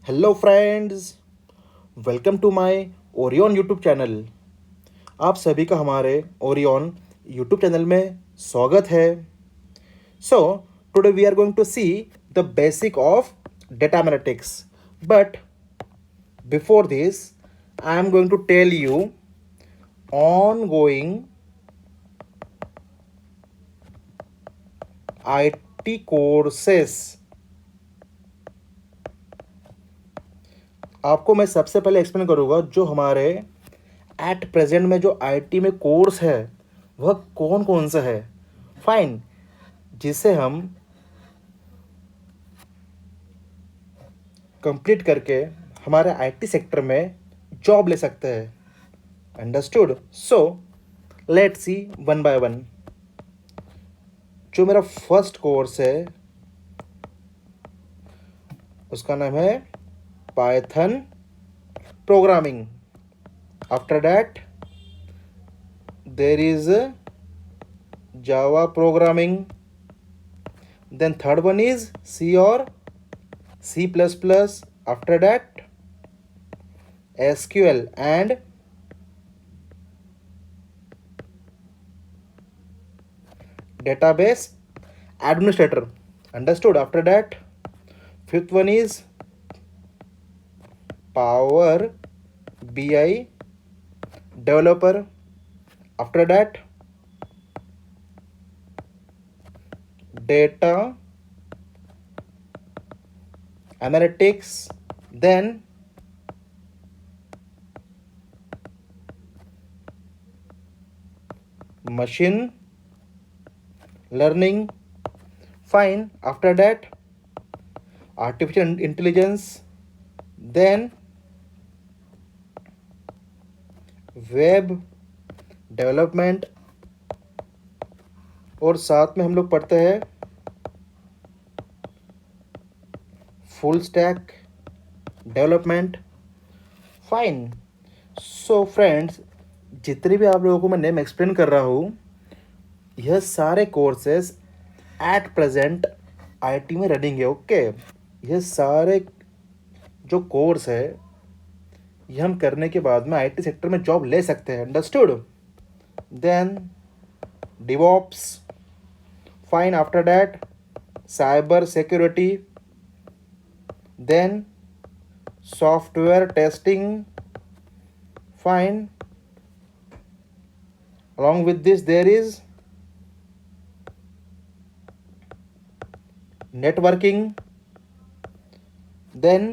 Hello friends, welcome to my Orion YouTube channel. आप सभी का हमारे ओरियन यूट्यूब चैनल में स्वागत है। So today we are going to see the basic of data analytics, but before this I am going to tell you ongoing IT courses. आपको मैं सबसे पहले एक्सप्लेन करूँगा जो हमारे एट प्रेजेंट में जो आईटी में कोर्स है वह कौन कौन सा है। फाइन, जिसे हम कंप्लीट करके हमारे आईटी सेक्टर में जॉब ले सकते हैं। Understood? So let's see one by one. जो मेरा फर्स्ट कोर्स है उसका नाम है Python programming. After that there is Java programming. Then third one is C और C++. After that, SQL and database administrator. Understood? After that, fifth one is Power BI developer. After that, data analytics. Then machine learning. Fine. After that, artificial intelligence. Then web development. और साथ में हम लोग पढ़ते हैं full stack development. Fine. So friends, जितने भी आप लोगों को मैं नेम एक्सप्लेन कर रहा हूँ, यह सारे कोर्सेज एट प्रेजेंट आईटी में रनिंग है। ओके, यह सारे जो कोर्स है ये हम करने के बाद में आईटी सेक्टर में जॉब ले सकते हैं। Understood? Then DevOps. Fine. After that cyber security. Then software testing. Fine. along with this there is networking, then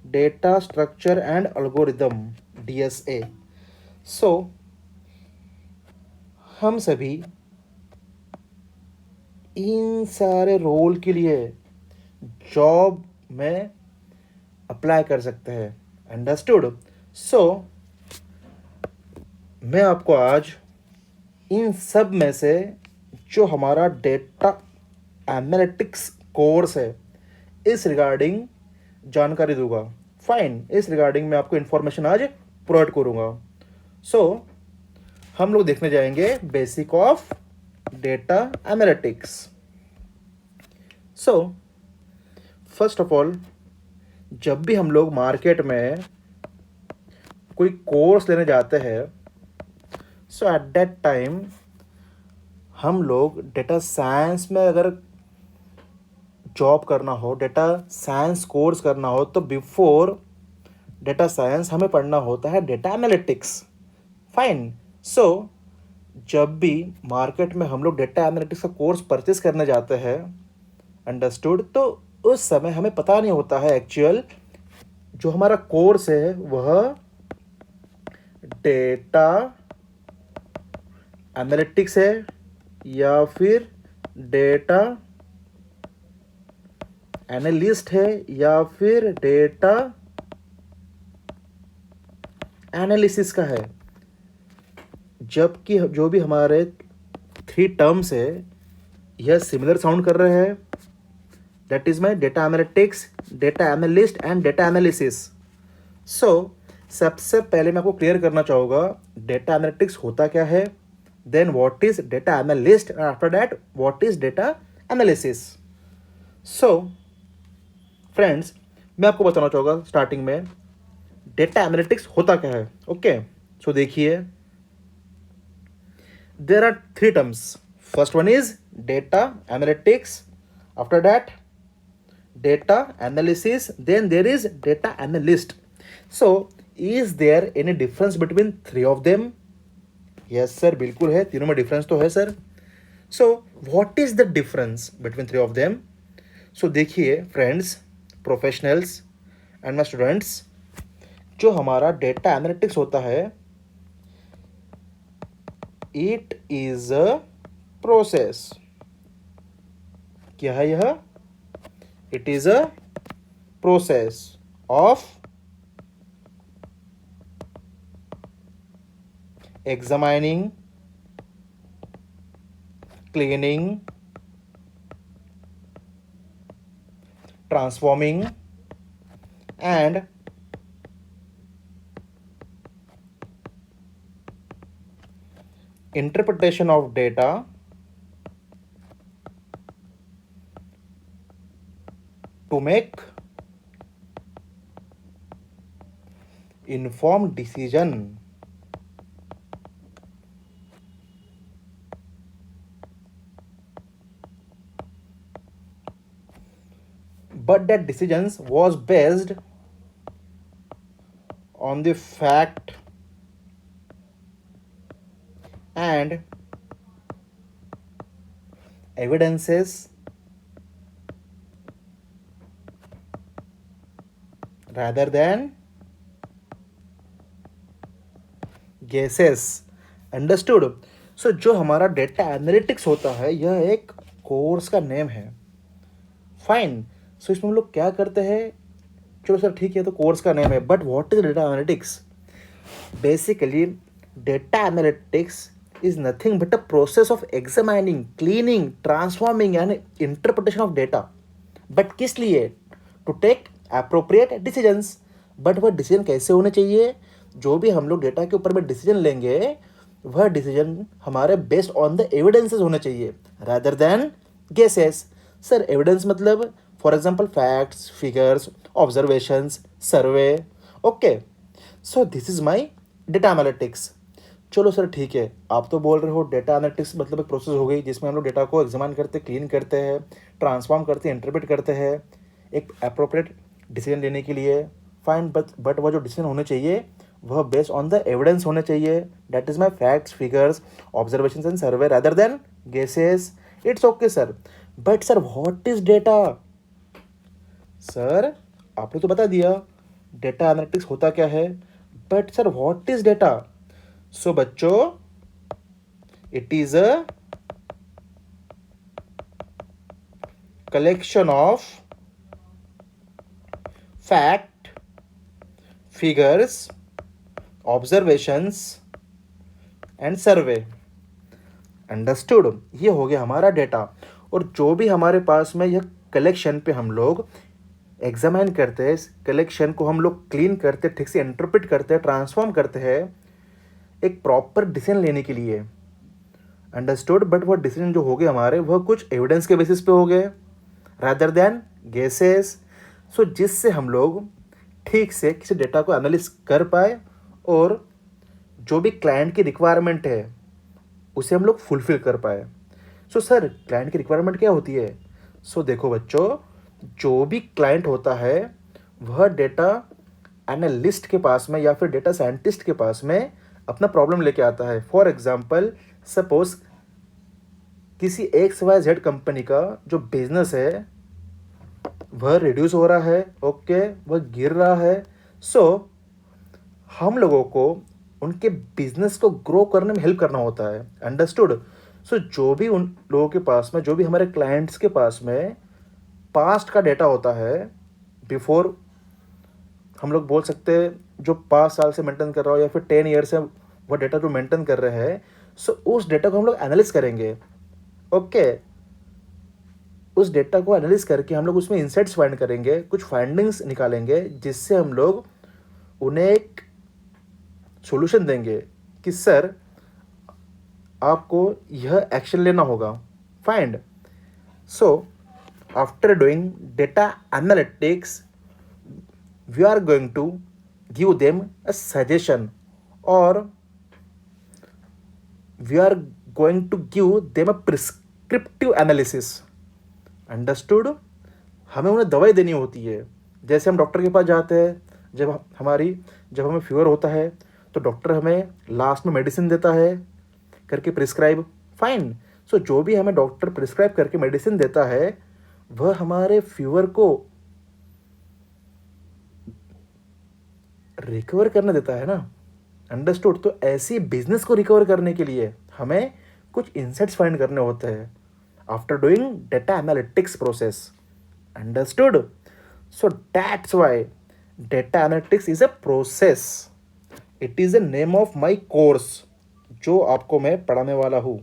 data structure and algorithm, DSA. so हम सभी इन सारे रोल के लिए जॉब में अप्लाई कर सकते हैं। अंडरस्टूड? सो मैं आपको आज इन सब में से जो हमारा डेटा एनालिटिक्स कोर्स है इस रिगार्डिंग जानकारी दूंगा। फाइन। इस रिगार्डिंग मैं आपको इन्फॉर्मेशन आज प्रोवाइड करूंगा। सो हम लोग देखने जाएंगे basic of data analytics. So first of all, जब भी हम लोग मार्केट में कोई कोर्स लेने जाते हैं, सो एट दैट टाइम हम लोग डेटा साइंस में अगर जॉब करना हो, डेटा साइंस कोर्स करना हो, तो बिफोर डेटा साइंस हमें पढ़ना होता है डेटा एनालिटिक्स। फाइन। सो जब भी मार्केट में हम लोग डेटा एनालिटिक्स का कोर्स परचेस करने जाते हैं, अंडरस्टूड, तो उस समय हमें पता नहीं होता है एक्चुअल जो हमारा कोर्स है वह डेटा एनालिटिक्स है या फिर डेटा एनालिस्ट है या फिर डेटा एनालिसिस का है। जबकि जो भी हमारे थ्री टर्म्स है यह सिमिलर साउंड कर रहे हैं। That is my data analytics, data analyst and data analysis. So सबसे पहले मैं आपको क्लियर करना चाहूँगा डेटा एनालिटिक्स होता क्या है, then what is data analyst, and after that what is data analysis. So friends, मैं आपको बताना चाहूँगा स्टार्टिंग में डेटा एनालिटिक्स होता क्या है. ओके, सो देखिए, there are three terms. First one is data analytics, after that data analysis, then there is data analyst. So is there any difference between three of them? Yes sir, बिल्कुल है, तीनों में difference तो है sir. So what is the difference between three of them? So देखिए friends, professionals and my students, जो हमारा data analytics होता है, इट इज अ प्रोसेस. क्या है यह? It is a process of examining, cleaning, transforming and interpretation of data to make informed decision. But that decisions was based on the fact and evidences rather than guesses. Understood? So जो हमारा data analytics होता है, यह एक course का name है. Fine. सो इसमें हम लोग क्या करते हैं? चलो सर ठीक है, तो कोर्स का नेम है, but what is data analytics? Basically data analytics is nothing but a process of examining, cleaning, transforming and interpretation of data. But किस लिए? To take appropriate decisions. But वह डिसीजन कैसे होने चाहिए? जो भी हम लोग डेटा के ऊपर में डिसीजन लेंगे, वह डिसीजन हमारे बेस्ड ऑन द एविडेंसेस होने चाहिए rather than guesses. Sir evidence मतलब for example facts, figures, observations, survey. Okay, so this is my data analytics. चलो सर ठीक है, आप तो बोल रहे हो डेटा एनालिटिक्स मतलब एक प्रोसेस हो गई जिसमें हम लोग डेटा को एग्जामिन करते, क्लीन करते हैं, ट्रांसफॉर्म करते हैं, इंटरप्रेट करते हैं एक अप्रोप्रिएट डिसीजन लेने के लिए. फाइन, बट वह जो डिसीजन होने चाहिए वह बेस्ड ऑन द एविडेंस होने चाहिए. That is my facts, figures, observation and survey rather than guesses. It's okay sir. But sir what is data? Sir आपने तो बता दिया डेटा एनालिटिक्स होता क्या है, but sir what is data? So बच्चों, it is a collection of fact, figures, observations and survey. Understood? ये हो गया हमारा डेटा. और जो भी हमारे पास में यह कलेक्शन पे हम लोग एग्जामिन करते हैं, इस कलेक्शन को हम लोग क्लीन करते, ठीक से इंटरप्रेट करते हैं, ट्रांसफॉर्म करते हैं एक प्रॉपर डिसीजन लेने के लिए. अंडरस्टूड? बट वो डिसीजन जो हो गए हमारे, वह कुछ एविडेंस के बेसिस पे हो गए रादर देन गेसेस. सो जिससे हम लोग ठीक से किसी डेटा को एनालिस कर पाए और जो भी क्लाइंट की रिक्वायरमेंट है उसे हम लोग फुलफिल कर पाए. सो सर क्लाइंट की रिक्वायरमेंट क्या होती है? सो देखो बच्चों, जो भी क्लाइंट होता है वह डेटा एनालिस्ट के पास में या फिर डेटा साइंटिस्ट के पास में अपना प्रॉब्लम लेके आता है. फॉर एग्जाम्पल, सपोज किसी XYZ कंपनी का जो बिजनेस है वह रिड्यूस हो रहा है. ओके, वह गिर रहा है. सो हम लोगों को उनके बिजनेस को ग्रो करने में हेल्प करना होता है. अंडरस्टूड? सो जो भी उन लोगों के पास में, जो भी हमारे क्लाइंट्स के पास में पास्ट का डेटा होता है, बिफोर हम लोग बोल सकते हैं जो 5 साल से मेंटेन कर रहा हो या फिर 10 ईयर से वह डेटा जो मेंटेन कर रहे हैं, सो उस डेटा को हम लोग एनालिस करेंगे. ओके, उस डेटा को एनालिस करके हम लोग उसमें इंसाइट्स फाइंड करेंगे, कुछ फाइंडिंग्स निकालेंगे जिससे हम लोग उन्हें एक सॉल्यूशन देंगे कि सर आपको यह एक्शन लेना होगा. Find. So after doing data analytics we are going to give them a suggestion, or we are going to give them a prescriptive analysis. Understood. हमें उन्हें दवाई देनी होती है. जैसे हम डॉक्टर के पास जाते हैं जब हमें फीवर होता है तो डॉक्टर हमें लास्ट में मेडिसिन देता है करके प्रिस्क्राइब. फाइन. सो जो भी हमें डॉक्टर प्रिस्क्राइब करके मेडिसिन देता है वह हमारे फीवर को रिकवर करने देता है ना. अंडरस्टूड. तो ऐसी बिजनेस को रिकवर करने के लिए हमें कुछ इंसाइट्स फाइंड करने होते हैं after doing data analytics process. Understood. So that's why data analytics is a process. It is the name of my course जो आपको मैं पढ़ाने वाला हूँ.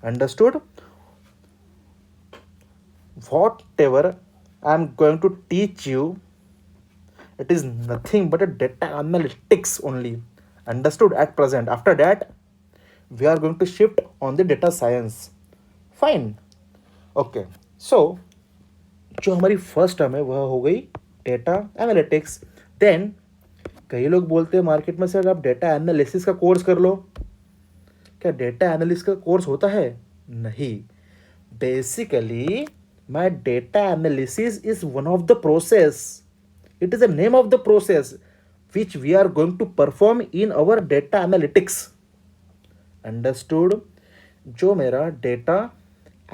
Understood. Whatever I am going to teach you, it is nothing but a data analytics only. Understood at present. After that we are going to shift on the data science. Fine. Okay. So जो हमारी first term है वह हो गई data analytics. Then कई लोग बोलते हैं मार्केट में, सर आप डेटा एनालिसिस का कोर्स कर लो. क्या डेटा एनालिसिस का कोर्स होता है? नहीं. Basically my data analysis is one of the process. It is the name of the process which we are going to perform in our data analytics. Understood? जो मेरा data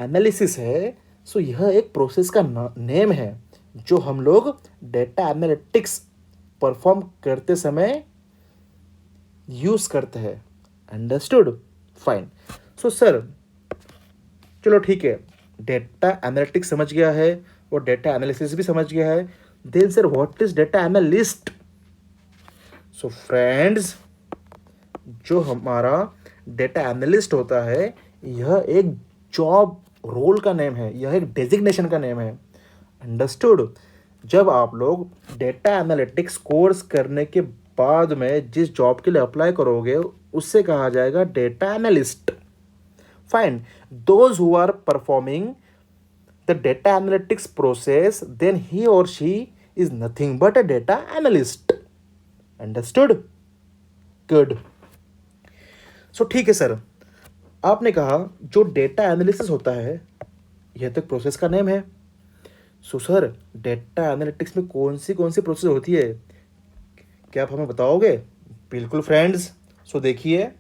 analysis है सो यह एक process का name है जो हम लोग डेटा एनालिटिक्स परफॉर्म करते समय यूज करते हैं. अंडरस्टूड. फाइन. सो सर चलो ठीक है, डेटा एनालिटिक्स समझ गया है और डेटा एनालिसिस भी समझ गया है. Then sir, what is data analyst? So friends, जो हमारा डेटा एनालिस्ट होता है यह एक जॉब रोल का नेम है, यह एक डेजिग्नेशन का नेम है. अंडरस्टूड. जब आप लोग डेटा एनालिटिक्स कोर्स करने के बाद में जिस जॉब के लिए अप्लाई करोगे उससे कहा जाएगा data analyst. Fine. Those who are performing the data analytics process, then he or she is nothing but a data analyst. Understood? Good. So ठीक है सर, आपने कहा जो डेटा एनालिसिस होता है यह तो प्रोसेस का नेम है. सो सर डेटा एनालिटिक्स में कौन सी प्रोसेस होती है, क्या आप हमें बताओगे? बिल्कुल फ्रेंड्स. सो देखिए,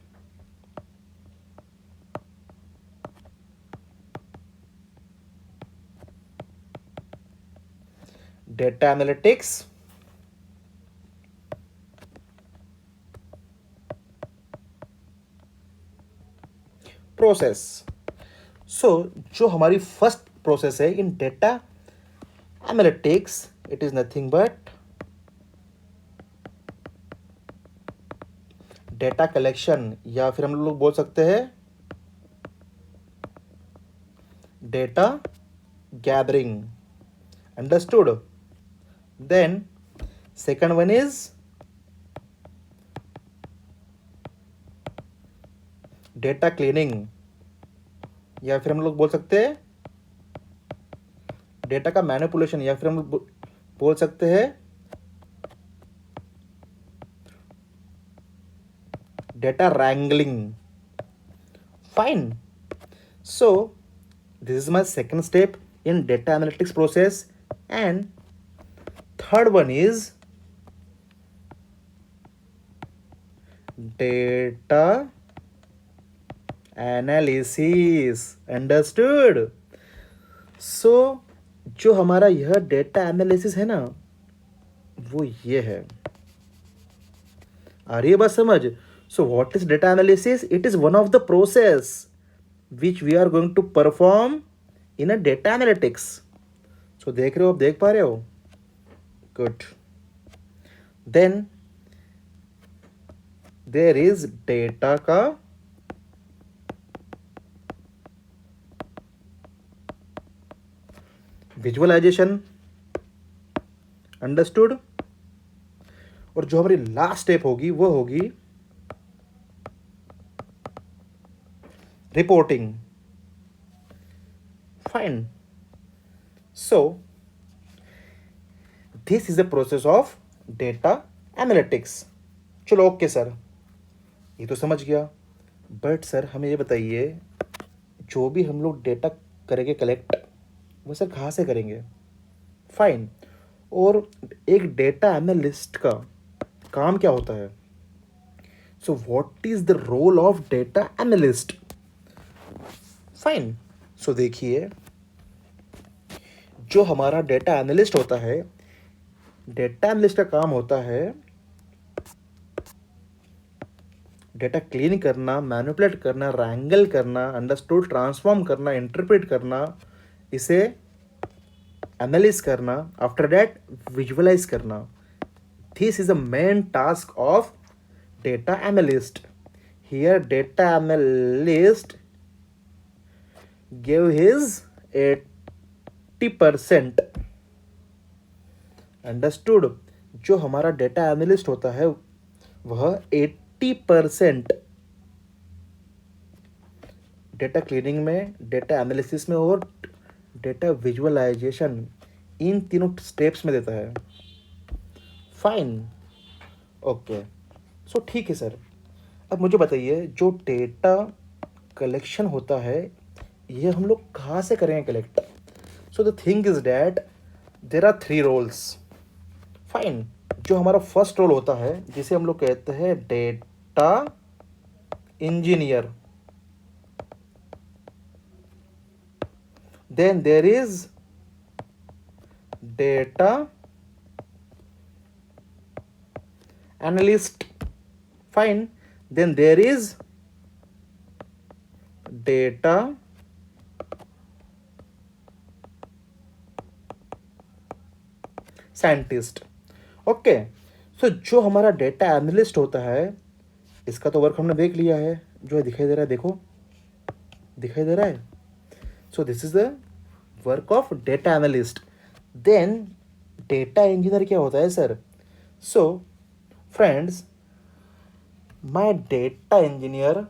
डेटा एनालिटिक्स प्रोसेस. सो जो हमारी फर्स्ट प्रोसेस है in data analytics, it is nothing but data collection, या फिर हम लोग बोल सकते हैं data gathering. Understood. Then second one is data cleaning, या फिर हम लोग बोल सकते हैं डेटा का मैनिपुलेशन, या फिर हम लोग बोल सकते हैं data wrangling. Fine. So this is my second step in data analytics process. And third one is data analysis. Understood? So जो हमारा यह डेटा एनालिसिस है ना वो ये है. आ रही है बात समझ? So what is data analysis? It is one of the process which we are going to perform in a data analytics. So देख रहे हो, आप देख पा रहे हो? Good. Then there is data का विजुअलाइजेशन. अंडरस्टूड. और जो हमारी लास्ट स्टेप होगी वो होगी reporting. Fine. So this is the process of data analytics. चलो ओके सर, ये तो समझ गया। बट सर हमें ये बताइए, जो भी हम लोग डेटा करेंगे कलेक्ट, वो सर कहाँ से करेंगे? फाइन। और एक डेटा एनालिस्ट का काम क्या होता है? So what is the role of data analyst? Fine. So देखिए, जो हमारा डेटा एनालिस्ट होता है, डेटा एनालिस्ट का काम होता है डेटा क्लीन करना, मैनिपुलेट करना, रैंगल करना, अंडरस्टूड ट्रांसफॉर्म करना, इंटरप्रेट करना, इसे एनालिस करना, आफ्टर दैट विजुअलाइज करना। This is the main task of data analyst. Here data analyst give his 80%। Understood? जो हमारा डेटा एनालिस्ट होता है वह 80% डेटा क्लीनिंग में, डेटा एनालिसिस में और डेटा विजुअलाइजेशन, इन तीनों स्टेप्स में देता है। फाइन। ओके। सो ठीक है सर, अब मुझे बताइए, जो डेटा कलेक्शन होता है ये हम लोग कहाँ से करेंगे collect? So the thing is that there are 3 roles. Fine. जो हमारा फर्स्ट रोल होता है, जिसे हम लोग कहते हैं data engineer, then there is data analyst. Fine. Then there is data scientist. Okay. So जो हमारा डेटा एनालिस्ट होता है, इसका तो वर्क हमने देख लिया है, जो है दिखाई दे रहा है, देखो दिखाई दे रहा है। So this is the work of data analyst. Then data engineer क्या होता है sir? So friends, my data engineer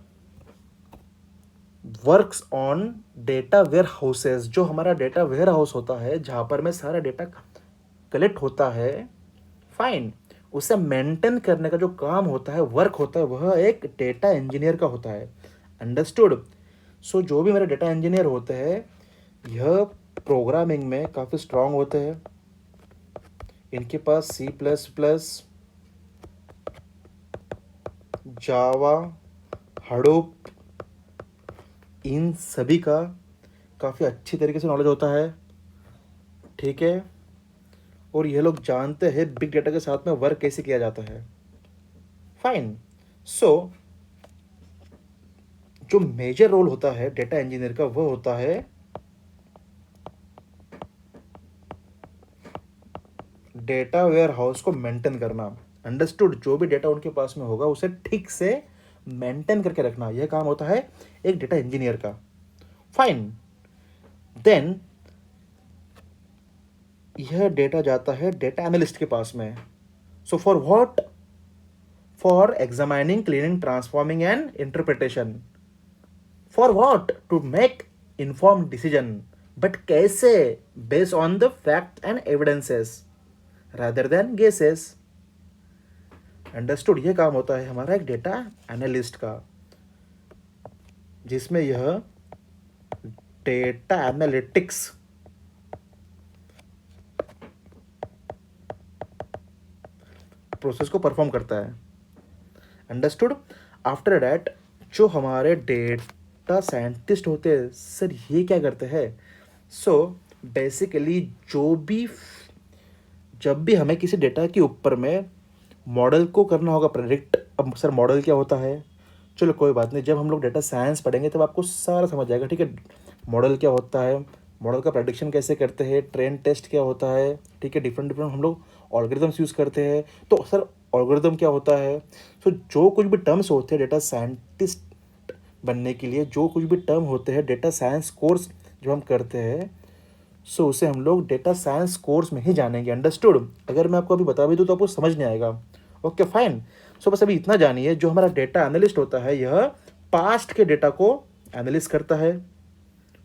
works on data warehouses. जो हमारा डेटा वेयर हाउस होता है, जहाँ पर में सारा डेटा कलेक्ट होता है, फाइन, उसे मेंटेन करने का जो काम होता है, वर्क होता है, वह एक डेटा इंजीनियर का होता है। अंडरस्टूड? सो जो भी मेरे डेटा इंजीनियर होते हैं, यह प्रोग्रामिंग में काफ़ी स्ट्रांग होते हैं। इनके पास C++, जावा, हडूप, इन सभी का काफ़ी अच्छी तरीके से नॉलेज होता है। ठीक है? और यह लोग जानते हैं बिग डेटा के साथ में वर्क कैसे किया जाता है। फाइन। सो जो मेजर रोल होता है डेटा इंजीनियर का, वह होता है डेटा वेयर हाउस को मेंटेन करना। अंडरस्टूड? जो भी डेटा उनके पास में होगा उसे ठीक से मेंटेन करके रखना, यह काम होता है एक डेटा इंजीनियर का। फाइन। देन यह डेटा जाता है डेटा एनालिस्ट के पास में। So for what? For examining, cleaning, transforming and interpretation. For what? To make inform decision. But कैसे? Based on the fact and evidences rather than guesses. Understood? ये काम होता है हमारा एक डेटा एनालिस्ट का, जिसमें यह डेटा एनालिटिक्स प्रोसेस को परफॉर्म करता है। अंडरस्टूड? आफ्टर दैट जो हमारे डेटा साइंटिस्ट होते हैं सर, ये क्या करते हैं? सो बेसिकली जब भी हमें किसी डेटा के ऊपर में मॉडल को करना होगा प्रेडिक्ट। अब सर मॉडल क्या होता है? चलो कोई बात नहीं, जब हम लोग डेटा साइंस पढ़ेंगे तब आपको सारा समझ जाएगा। ठीक है? मॉडल क्या होता है, मॉडल का प्रेडिक्शन कैसे करते हैं, ट्रेन टेस्ट क्या होता है, ठीक है, डिफरेंट हम लोग ऑल्गोरिथम्स यूज़ करते हैं। तो सर ऑल्गोरिथम क्या होता है? तो जो कुछ भी टर्म्स होते हैं डेटा साइंटिस्ट बनने के लिए, जो कुछ भी टर्म होते हैं डेटा साइंस कोर्स जो हम करते हैं, सो उसे हम लोग डेटा साइंस कोर्स में ही जानेंगे। अंडरस्टूड? अगर मैं आपको अभी बता भी दूँ तो आपको समझ नहीं आएगा। Okay fine. सो बस अभी इतना जानिए, जो हमारा डेटा एनालिस्ट होता है, यह पास्ट के डेटा को एनालिस करता है।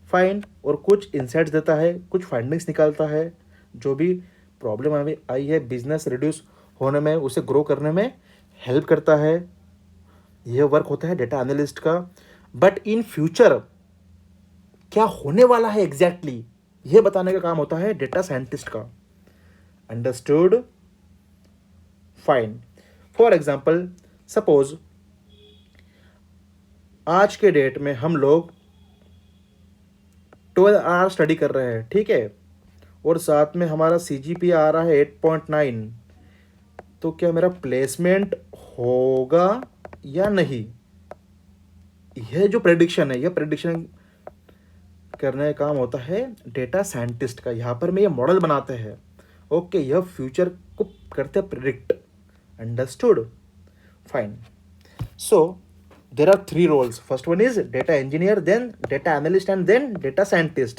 फाइन, और कुछ इंसाइट्स देता है, कुछ फाइंडिंग्स निकालता है, जो भी प्रॉब्लम हमें आई है बिजनेस रिड्यूस होने में, उसे ग्रो करने में हेल्प करता है। यह वर्क होता है डेटा एनालिस्ट का। बट इन फ्यूचर क्या होने वाला है एग्जैक्टली यह बताने का काम होता है डेटा साइंटिस्ट का। Understood? Fine. For example, suppose आज के डेट में हम लोग 12 आवर स्टडी कर रहे हैं, ठीक है, और साथ में हमारा CGPA आ रहा है 8.9, तो क्या मेरा प्लेसमेंट होगा या नहीं? यह जो प्रेडिक्शन है, यह प्रेडिक्शन करने का काम होता है डेटा साइंटिस्ट का। यहाँ पर में ये मॉडल बनाते हैं, ओके, यह फ्यूचर को करते हैं predict. Understood? Fine. So there are three roles. First one is data engineer, then data analyst and then data scientist.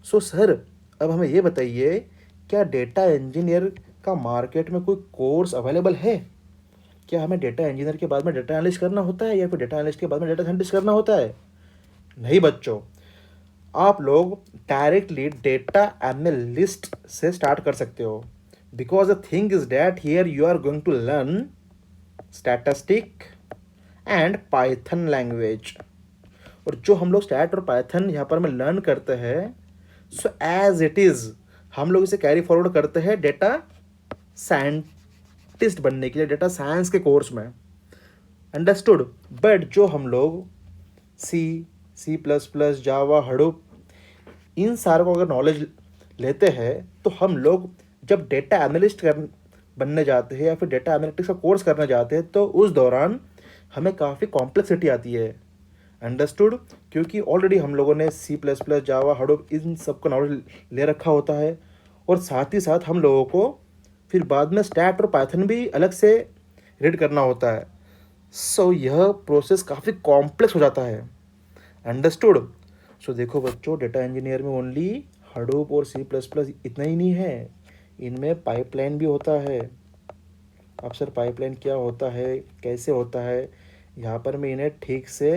So sir, अब हमें ये बताइए, क्या डेटा इंजीनियर का मार्केट में कोई कोर्स अवेलेबल है? क्या हमें डेटा इंजीनियर के बाद में डेटा एनालिस्ट करना होता है या फिर डेटा एनालिस्ट के बाद में डेटा साइंटिस्ट करना होता है? नहीं बच्चों, आप लोग डायरेक्टली डेटा एनालिस्ट से स्टार्ट कर सकते हो, because the thing is that here you are going to learn statistic and Python language. और जो हम लोग स्टैट और पाइथन यहाँ पर में लर्न करते हैं, सो एज इट इज़ हम लोग इसे कैरी फॉरवर्ड करते हैं डेटा साइंटिस्ट बनने के लिए, डेटा साइंस के कोर्स में। अंडरस्टूड? बट जो हम लोग C++, जावा, हडूप, इन सारों को अगर नॉलेज लेते हैं, तो हम लोग जब डेटा एनालिस्ट बनने जाते हैं या फिर डेटा एनालिटिक्स का कोर्स करने जाते हैं, तो उस दौरान हमें काफ़ी कॉम्प्लेक्सिटी आती है। अंडरस्टूड? क्योंकि ऑलरेडी हम लोगों ने C++, जावा, हडूप, इन सब का नॉलेज ले रखा होता है, और साथ ही साथ हम लोगों को फिर बाद में स्टैट और पाइथन भी अलग से रीड करना होता है। सो यह प्रोसेस काफ़ी कॉम्प्लेक्स हो जाता है। अंडरस्टूड? सो देखो बच्चों, डेटा इंजीनियर में ओनली हडूप और C++ इतना ही नहीं है, इनमें पाइपलाइन भी होता है। अब सर पाइपलाइन क्या होता है, कैसे होता है? यहाँ पर मैं इन्हें ठीक से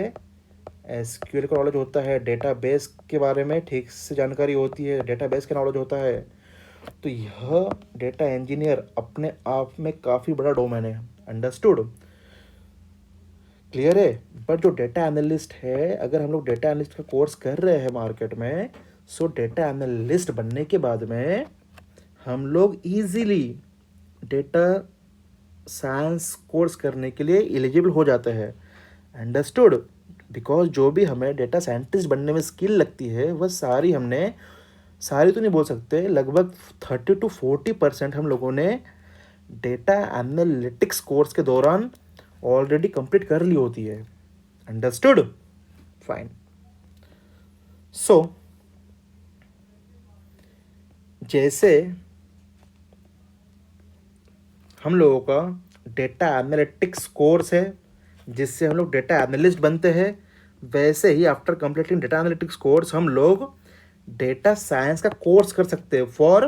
SQL का नॉलेज होता है, डेटाबेस के बारे में ठीक से जानकारी होती है, डेटाबेस का नॉलेज होता है। तो यह डेटा इंजीनियर अपने आप में काफ़ी बड़ा डोमेन है। अंडरस्टूड? क्लियर है? बट जो डेटा एनालिस्ट है, अगर हम लोग डेटा एनालिस्ट का कोर्स कर रहे हैं मार्केट में, सो डेटा एनालिस्ट बनने के बाद में हम लोग इजीली डेटा साइंस कोर्स करने के लिए एलिजिबल हो जाते हैं। अंडरस्टूड? बिकॉज जो भी हमें डेटा साइंटिस्ट बनने में स्किल लगती है, वह सारी हमने, सारी तो नहीं बोल सकते, लगभग 30-40% हम लोगों ने डेटा एनालिटिक्स कोर्स के दौरान ऑलरेडी कंप्लीट कर ली होती है। अंडरस्टूड? फाइन। सो जैसे हम लोगों का डेटा एनालिटिक्स कोर्स है जिससे हम लोग डेटा एनालिस्ट बनते हैं, वैसे ही after completing data analytics course हम लोग डेटा साइंस का कोर्स कर सकते हैं for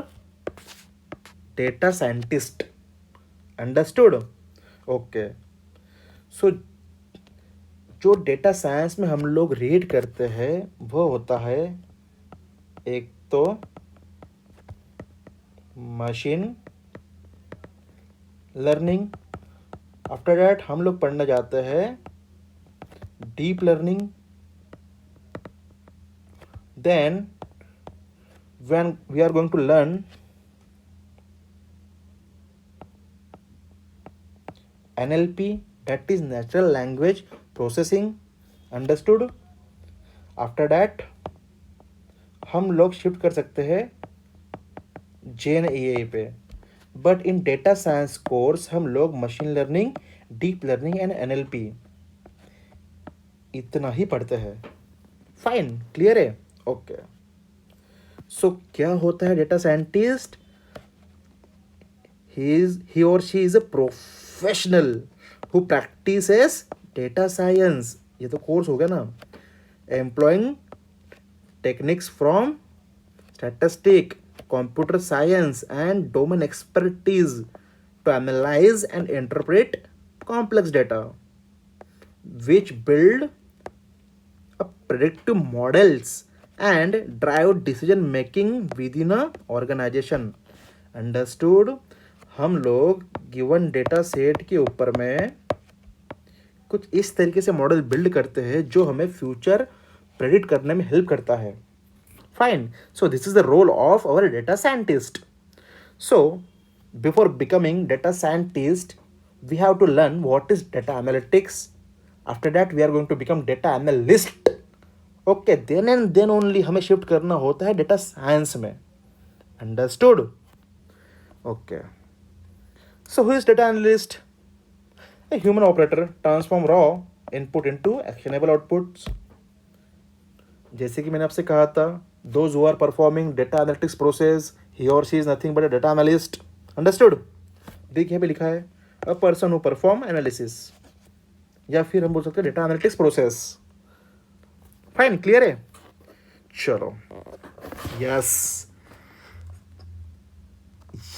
data scientist. Understood? Okay. So जो डेटा साइंस में हम लोग रीड करते हैं वो होता है, एक तो मशीन लर्निंग, आफ्टर दैट हम लोग पढ़ने जाते हैं deep learning, then when we are going to learn NLP, that is natural language processing। Understood? After that हम लोग शिफ्ट कर सकते हैं JNAI पे। But in data science course हम लोग machine learning, deep learning and NLP इतना ही पढ़ते हैं। फाइन, क्लियर है? ओके। सो क्या होता है data scientist? he or she is a professional who practices data science, ये तो कोर्स हो गया ना, employing techniques from statistic, computer science and domain expertise to analyze and interpret complex data, which build a predictive models and drive decision making within a organization. Understood? हम लोग given data set के ऊपर में कुछ इस तरीके से model build करते हैं जो हमें फ्यूचर प्रेडिक्ट करने में हेल्प करता है. Fine. So this is the role of our data scientist. So before becoming data scientist we have to learn what is data analytics. After that we are going to become data analyst. Okay, then and then only हमें shift करना होता है data science में. Understood? Okay. So who is data analyst? A human operator transform raw input into actionable outputs. जैसे कि मैंने आपसे कहा था, those who are performing data analytics process, he or she is nothing but a data analyst. Understood? देखिए यहाँ पे लिखा है a person who perform analysis, या फिर हम बोल सकते हैं data analytics process. Fine, clear है? चलो, यस,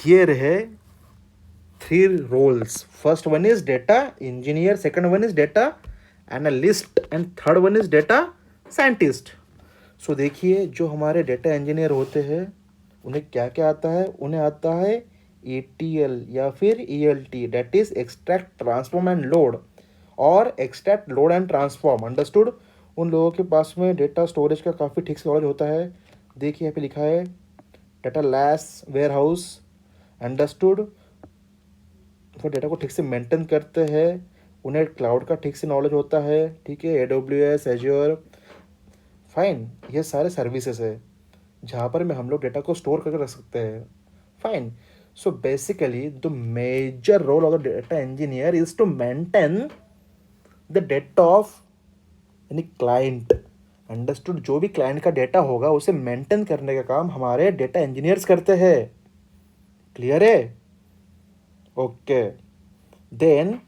ये रहे 3 roles. First one is data engineer, second one is data analyst and third one is data scientist. So देखिए, जो हमारे डेटा इंजीनियर होते हैं उन्हें क्या क्या आता है? उन्हें आता है ETL या फिर ELT, that is extract transform and load, और extract load and transform. Understood? उन लोगों के पास में डेटा स्टोरेज का काफ़ी ठीक से नॉलेज होता है. देखिए यहाँ पे लिखा है data less warehouse. Understood? वो डेटा को ठीक से मेंटेन करते हैं, उन्हें क्लाउड का ठीक से नॉलेज होता है. ठीक है, AWS, एज्योर. फाइन, ये सारे सर्विसेज है जहाँ पर में हम लोग डेटा को स्टोर करके रख सकते हैं. Fine. So basically the major role of the data engineer is to maintain the data of any client. Understood? जो भी क्लाइंट का डेटा होगा उसे मेंटेन करने का काम हमारे डेटा इंजीनियर्स करते हैं. क्लियर है? ओके. देन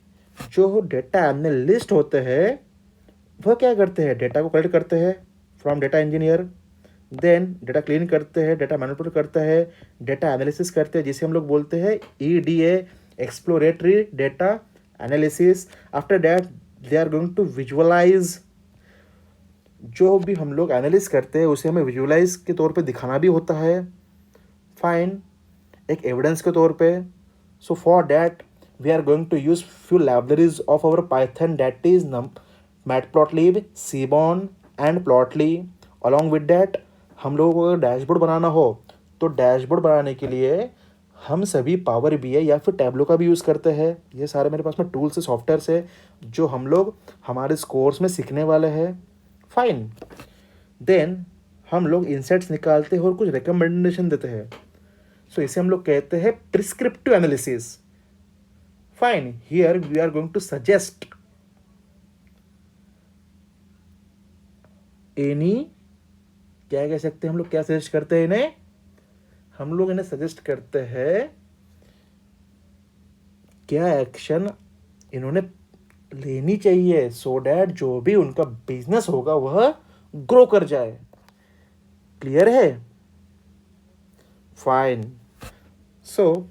जो डेटा एनालिस्ट होते हैं वह क्या करते हैं? डेटा को कलेक्ट करते हैं from data engineer. Then data clean करते हैं, डेटा मैनिपुलेट करते हैं, डेटा एनालिसिस करते हैं, जिसे हम लोग बोलते हैं EDA, exploratory data analysis. After that they are going to visualize. जो भी हम लोग एनालिस करते हैं उसे हमें विजुअलाइज के तौर पे दिखाना भी होता है. फाइन, एक एविडेंस के तौर पे. So for that we are going to use few libraries of our Python, that is Matplotlib, Seaborn and Plotly. Along with that हम लोगों को अगर डैशबोर्ड बनाना हो तो डैशबोर्ड बनाने के लिए हम सभी पावर BI या फिर टैब्लो का भी यूज़ करते हैं. ये सारे मेरे पास में टूल्स से सॉफ्टवेयर है जो हम लोग हमारे इस कोर्स में सीखने वाले हैं. फाइन. देन हम लोग इंसाइट्स निकालते हैं और कुछ रिकमेंडेशन देते हैं. सो इसे हम लोग कहते हैं prescriptive analysis. Fine. Here we are going to suggest any, क्या कह सकते हैं हम लोग, क्या सजेस्ट करते हैं इन्हें? हम लोग इन्हें सजेस्ट करते हैं क्या एक्शन इन्होंने लेनी चाहिए सो डैट जो भी उनका बिजनेस होगा वह ग्रो कर जाए. क्लियर है? फाइन. सो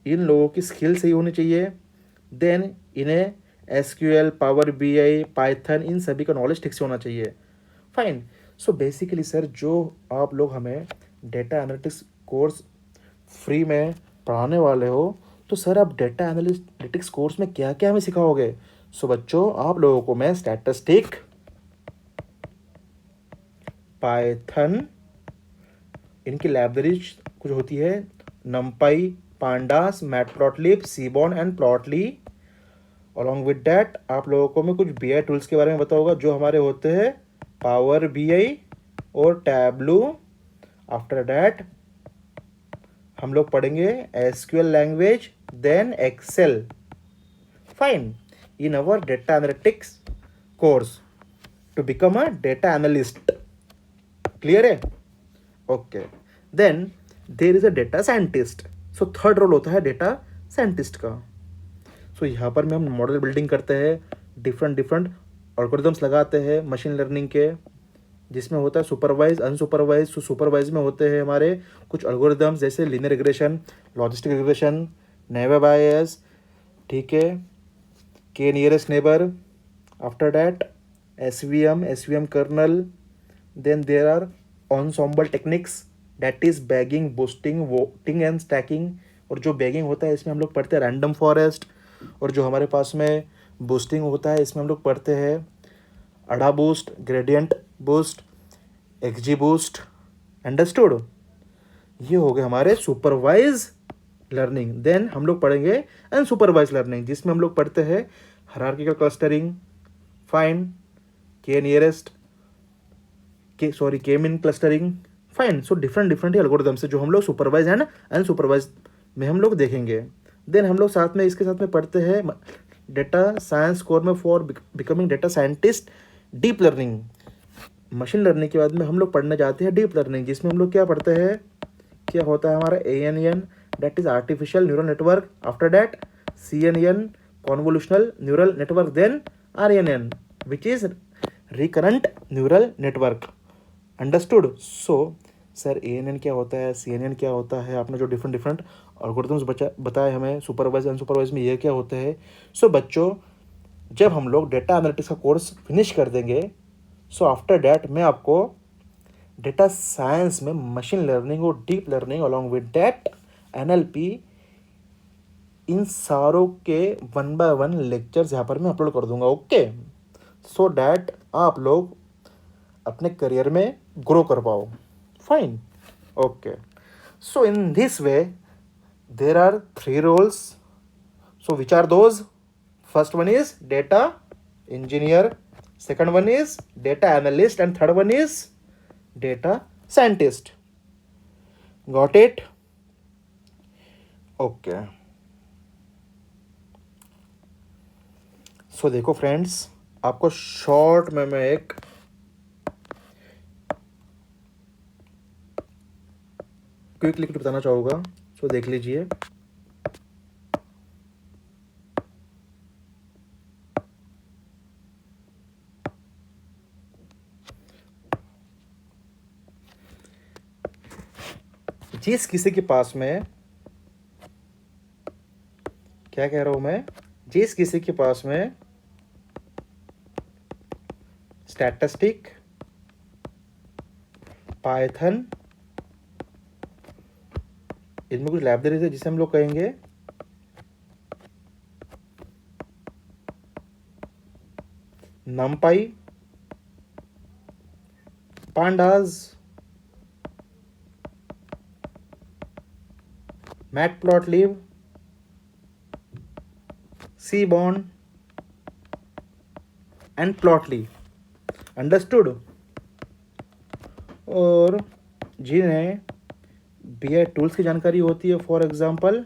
इन लोगों की स्किल सही होनी चाहिए. देन इन्हें SQL, पावर BI, पाइथन, इन सभी का नॉलेज ठीक से होना चाहिए. फाइन. सो बेसिकली सर, जो आप लोग हमें डेटा एनालिटिक्स कोर्स फ्री में पढ़ाने वाले हो, तो सर आप डेटा एनालिटिक्स कोर्स में क्या क्या हमें सिखाओगे? सो बच्चों, आप लोगों को मैं स्टैटिस्टिक, पाइथन, इनकी लाइब्रेरीज कुछ होती है, नमपाई, pandas, matplotlib, Seaborn and Plotly. Along with that आप लोगों को मैं कुछ BI टूल्स के बारे में बताऊंगा जो हमारे होते हैं पावर BI और टैब्लू. आफ्टर डैट हम लोग पढ़ेंगे SQL language, then Excel. Fine. In our data analytics course to become a data analyst. Clear है? Okay. Then there is a data scientist. So third role होता है data scientist का. सो यहाँ पर में हम मॉडल बिल्डिंग करते हैं, डिफरेंट एल्गोरिथम्स लगाते हैं मशीन लर्निंग के, जिसमें होता है सुपरवाइज, अनसुपरवाइज. सुपरवाइज में होते हैं हमारे कुछ एल्गोरिथम्स जैसे लीनियर रिग्रेशन, लॉजिस्टिक रिग्रेशन, नेबर बायस. ठीक है, K nearest neighbour. After that SVM kernel. Then there are ensemble techniques, that is bagging, boosting, voting and stacking. और जो बैगिंग होता है इसमें हम लोग पढ़ते हैं रैंडम फॉरेस्ट, और जो हमारे पास में बूस्टिंग होता है इसमें हम लोग पढ़ते हैं अड़ा boost, gradient boost, XD boost. Understood? ये हो गए हमारे सुपरवाइज लर्निंग। देन हम लोग पढ़ेंगे अनसुपरवाइज लर्निंग, जिसमें हम लोग पढ़ते हैं हायरार्किकल क्लस्टरिंग, फाइंड के नियरेस्ट, के mean clustering, fine. So different different algorithm से जो हम लोग सुपरवाइज एंड अनसुपरवाइज में हम लोग देखेंगे। देन हम लोग साथ में इसके साथ में पढ़ते हैं डेटा साइंस कोर में for becoming data scientist, deep learning. Machine learning के बाद में हम लोग पढ़ने जाते हैं डीप लर्निंग, जिसमें हम लोग क्या पढ़ते हैं, क्या होता है हमारा ANN, that is artificial neural network, after that CNN, convolutional neural network, then RNN which is recurrent neural network. Understood? So sir ANN क्या होता है, CNN क्या होता है, आपने जो डिफरेंट डिफरेंट एल्गोरिथम्स बताए हमें सुपरवाइज अनसुपरवाइज में ये क्या होते हैं। सो बच्चों, जब हम लोग डेटा एनालिटिक्स का कोर्स फिनिश कर देंगे, सो आफ्टर डैट मैं आपको डेटा साइंस में मशीन लर्निंग और deep learning along with that NLP, इन सारों के 1 by 1 लेक्चर्स यहाँ पर मैं अपलोड कर दूंगा। ओके, सो डैट आप लोग अपने करियर में ग्रो कर पाओ। Fine, okay. So in this way there are 3 roles. So which are those? First one is data engineer, second one is data analyst, and third one is data scientist. Got it? Okay. So देखो friends, आपको short में मैं एक quickly कुछ बताना चाहूँगा। सो देख लीजिए। जिस किसी के पास में, क्या कह रहा हूं मैं, जिस किसी के पास में स्टैटिस्टिक, पाइथन, इनमें कुछ लाइब्रेरीज है जिसे हम लोग कहेंगे NumPy, Pandas, Matplotlib, Seaborn and Plotly. Understood? और जिन्हें BI टूल्स की जानकारी होती है, फॉर एग्जांपल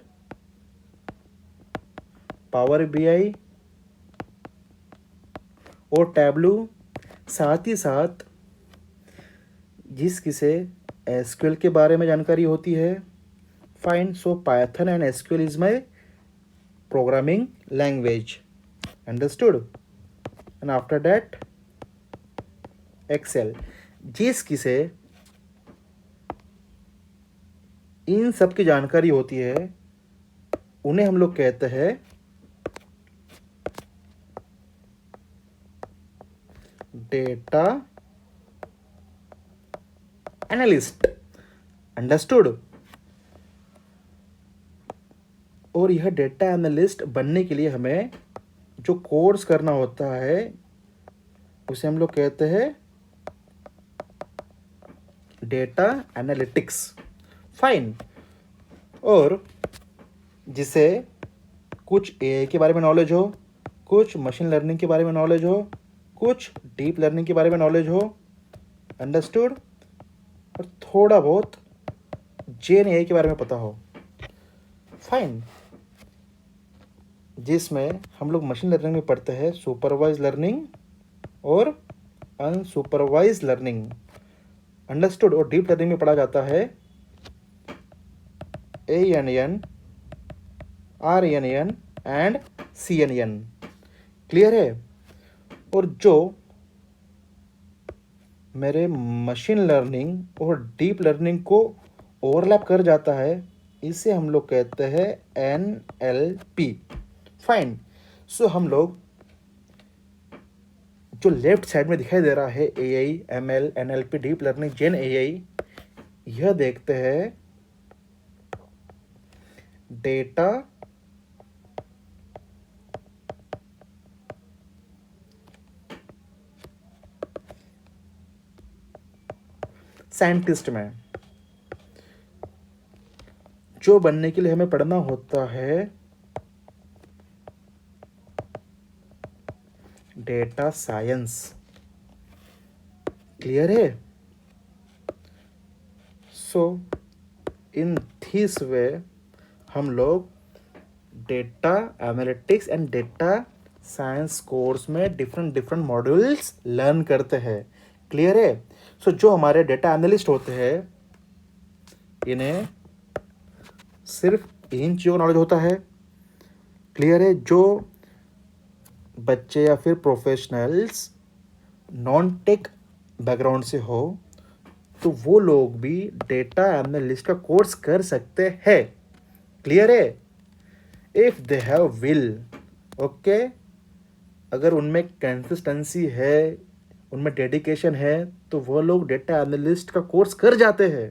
पावर BI और टैब्लू, साथ ही साथ जिस किसे SQL के बारे में जानकारी होती है, fine. So Python and SQL is my programming language. Understood? And after that Excel. जिस किसे इन सब की जानकारी होती है उन्हें हम लोग कहते हैं डेटा एनालिस्ट। अंडरस्टूड? और यह डेटा एनालिस्ट बनने के लिए हमें जो कोर्स करना होता है उसे हम लोग कहते हैं डेटा एनालिटिक्स। फाइन। और जिसे कुछ AI के बारे में नॉलेज हो, कुछ मशीन लर्निंग के बारे में नॉलेज हो, कुछ डीप लर्निंग के बारे में नॉलेज हो, अंडरस्टूड, और थोड़ा बहुत GNAI के बारे में पता हो, फाइन। जिसमें हम लोग मशीन लर्निंग में पढ़ते हैं सुपरवाइज लर्निंग और अनसुपरवाइज लर्निंग। अंडरस्टूड? और डीप लर्निंग में पढ़ा जाता है ANN, RNN and CNN। Clear है? और जो मेरे मशीन लर्निंग और डीप लर्निंग को ओवरलैप कर जाता है, इसे हम लोग कहते हैं NLP। फाइन। सो हम लोग जो लेफ्ट साइड में दिखाई दे रहा है AI, ML, NLP, deep learning, gen AI, यह देखते हैं डेटा साइंटिस्ट में। जो बनने के लिए हमें पढ़ना होता है डेटा साइंस। क्लियर है? सो इन दिस वे हम लोग data analytics and data science course में डिफरेंट मॉड्यूल्स लर्न करते हैं। क्लियर है? सो जो हमारे डेटा एनालिस्ट होते हैं इन्हें सिर्फ इन चीज़ों का नॉलेज होता है। क्लियर है? जो बच्चे या फिर प्रोफेशनल्स नॉन टेक बैकग्राउंड से हो तो वो लोग भी डेटा एनालिस्ट का कोर्स कर सकते हैं। क्लियर है? If they have will. Okay, अगर उनमें कंसिस्टेंसी है, उनमें डेडिकेशन है, तो वो लोग डेटा एनालिस्ट का कोर्स कर जाते हैं।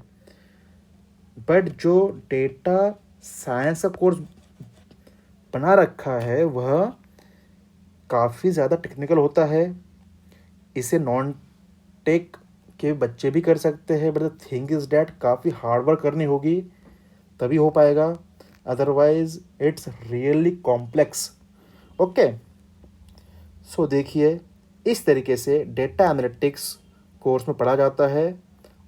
बट जो डेटा साइंस का कोर्स बना रखा है वह काफ़ी ज़्यादा टेक्निकल होता है। इसे नॉन टेक के बच्चे भी कर सकते हैं, but the thing is that काफ़ी हार्ड वर्क करनी होगी तभी हो पाएगा, otherwise it's really complex. Okay, so देखिए इस तरीके से डेटा एनालिटिक्स कोर्स में पढ़ा जाता है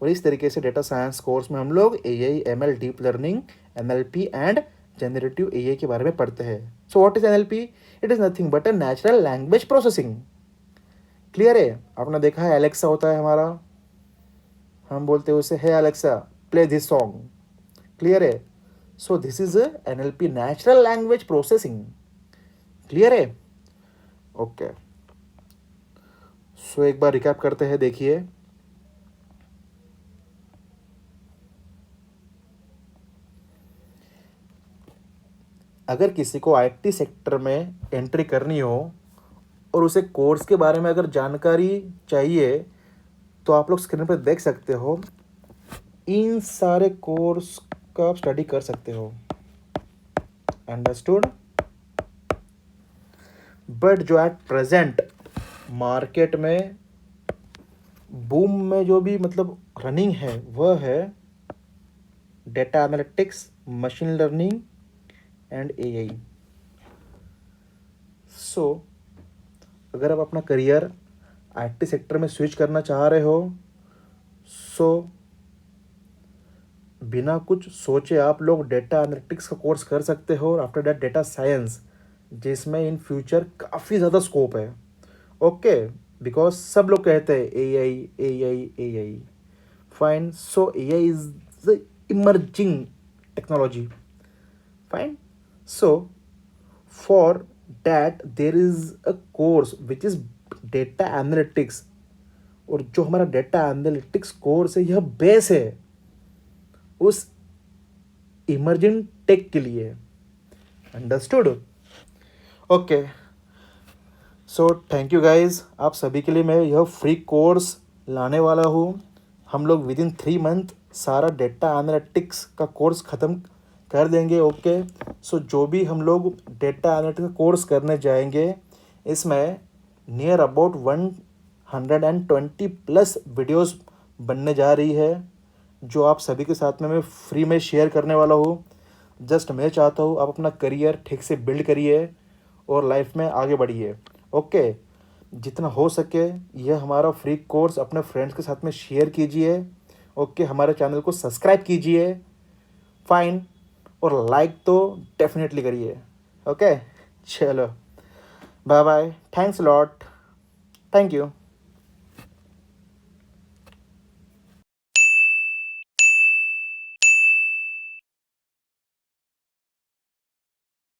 और इस तरीके से डेटा साइंस कोर्स में हम लोग AI, ML, deep learning, NLP and generative AI के बारे में पढ़ते हैं। सो what is NLP? It is nothing but a natural language processing. Clear है? आपने देखा है एलेक्सा होता है हमारा, हम बोलते हैं उसे है Alexa play this song. Clear है? So this is NLP, natural language processing. Clear है? ओके, सो एक बार रिकैप करते हैं। देखिए अगर किसी को IT सेक्टर में एंट्री करनी हो और उसे कोर्स के बारे में अगर जानकारी चाहिए तो आप लोग स्क्रीन पर देख सकते हो, इन सारे कोर्स का आप स्टडी कर सकते हो। अंडरस्टूड? बट जो एट प्रेजेंट मार्केट में बूम में जो भी मतलब रनिंग है वह है data analytics, machine learning and AI। सो अगर आप अपना करियर IT सेक्टर में स्विच करना चाह रहे हो सो बिना कुछ सोचे आप लोग डेटा एनालिटिक्स का कोर्स कर सकते हो और आफ्टर दैट डेटा साइंस, जिसमें इन फ्यूचर काफ़ी ज़्यादा स्कोप है। ओके, बिकॉज सब लोग कहते हैं AI fine. So AI is the emerging technology. Fine. So for that there is a course which is data analytics, और जो हमारा डेटा एनालिटिक्स कोर्स है यह बेस है उस इमर्जिंग टेक के लिए। Understood? Okay, so thank you guys. आप सभी के लिए मैं यह फ्री कोर्स लाने वाला हूँ। हम लोग विद इन 3 मंथ सारा डेटा एनालिटिक्स का कोर्स ख़त्म कर देंगे। ओके, सो जो भी हम लोग डेटा एनालिटिक्स का कोर्स करने जाएंगे इसमें नियर अबाउट 120 प्लस वीडियोस बनने जा रही है जो आप सभी के साथ में मैं फ्री में शेयर करने वाला हूँ। जस्ट मैं चाहता हूँ आप अपना करियर ठीक से बिल्ड करिए और लाइफ में आगे बढ़िए। ओके, जितना हो सके यह हमारा फ्री कोर्स अपने फ्रेंड्स के साथ में शेयर कीजिए। ओके, हमारे चैनल को सब्सक्राइब कीजिए। फाइन, और लाइक तो डेफिनेटली करिए। ओके, चलो bye bye, thanks lot, thank you.